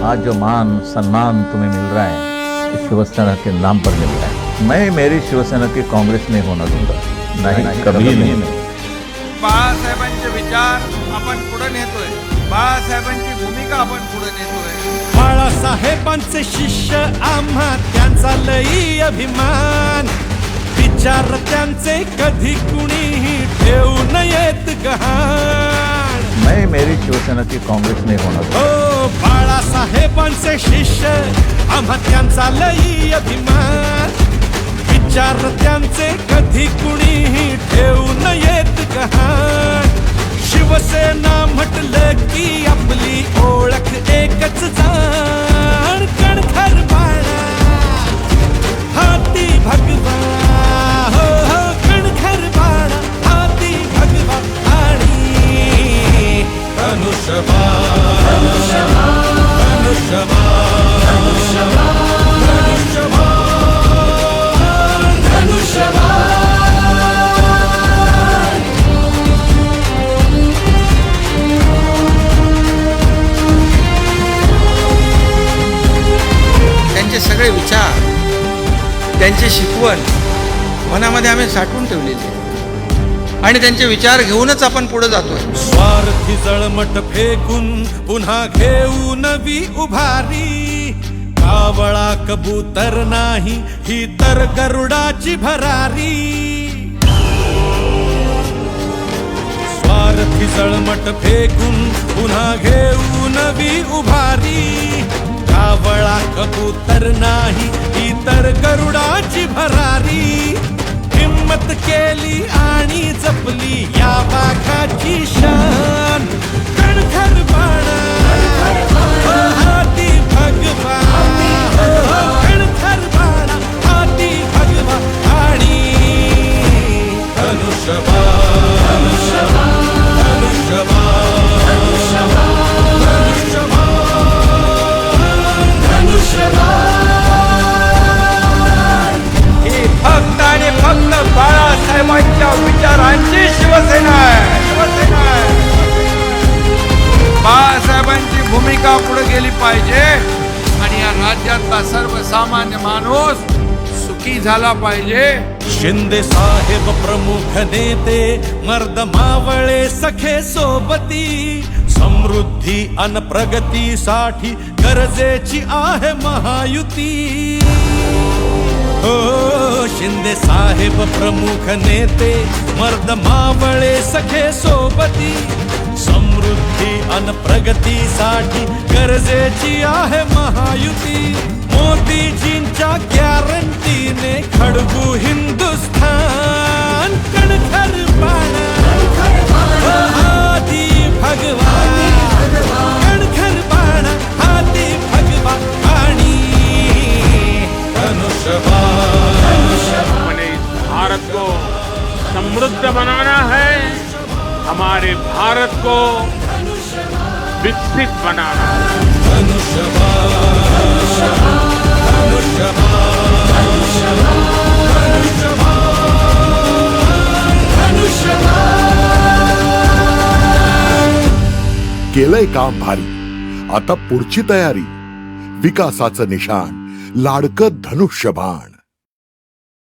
आज जो मान सम्मान तुम्हें मिल रहा है इस शिवसेना के नाम पर मिल रहा है। मैं मेरी शिवसेना की काँग्रेस नहीं होना दूंगा, नहीं कभी नहीं। बाळासाहेबांचे विचार आपण पुढे नेतोय, बाळासाहेबांची भूमिका आपण पुढे नेतोय। बाळासाहेबांचे शिष्य आम्हा त्यांचा लई अभिमान, विचार त्यांचे कधी कुणीही ठेवू नयेत गहाण। मैं मेरी शिवसेना की काँग्रेस नहीं होना दूंगा। हो बाळासाहेबांचे शिष्य आम्हा त्यांचा लई अभिमान, विचार त्यांचे कधी कुणीही ठेवू नयेत गहाण। शिवसेना म्हटलं की आपली ओळख एकच जाण, कणखर बाळा हाती भगवा, हो हो कणखर बाळा हाती भगवा आणि धनुष्यबाण, धनुष्यबाण, त्यांचे सगळे विचार, त्यांची शिकवण मनामध्ये आम्ही साठवून ठेवलेली आहे आणि त्यांचे विचार घेऊनच आपण पुढे जातोय। स्वार्थी जळमट फेकून पुन्हा घेऊ नवी उभारी, कावळा कबूतर नाही ही तर गरुडाची भरारी। स्वार्थी जळमट फेकून पुन्हा घेऊ नवी उभारी, कावळा कबूतर नाही ही तर गरुडाची भरारी। हिम्मत केली आणि जपली या वाघाची शान, कणखर बाळा हाती भगवा, कणखर बाळा हाती भगवा आणि धनुष्यबाण, धनुष्यबाण, ही फक्त आणि फक्त बाळासाहेबांच्या विचारांची शिवसेना आहे, शिवसेना आहे। बाळासाहेबांची भूमिका पुढे गेली पाहिजे आणि या राज्यातला सर्वसामान्य माणूस सुखी झाला पाहिजे। शिंदे साहेब प्रमुख नेते, मर्द मावळे सखे सोबती, समृद्धी अन प्रगतीसाठी गरजेची आहे महायुती। हो शिंदे साहेब प्रमुख नेते, मर्द मावळे सखे सोबती, समृद्धी अन प्रगतीसाठी गरजेची आहे महायुती। मोदीजींच्या गॅरंटीने खडगू हिंदुस्थान, कणखर बाळा हाती भगवा, कणखर बाळा हाती भगवा आणि धनुष्यबाण। हमें इस भारत को समृद्ध बनाना है, हमारे भारत को विकसित बनाना है। केलंय काम भारी, आता पुढची तयारी, विकासाचं निशाण, लाडकं धनुष्यबाण।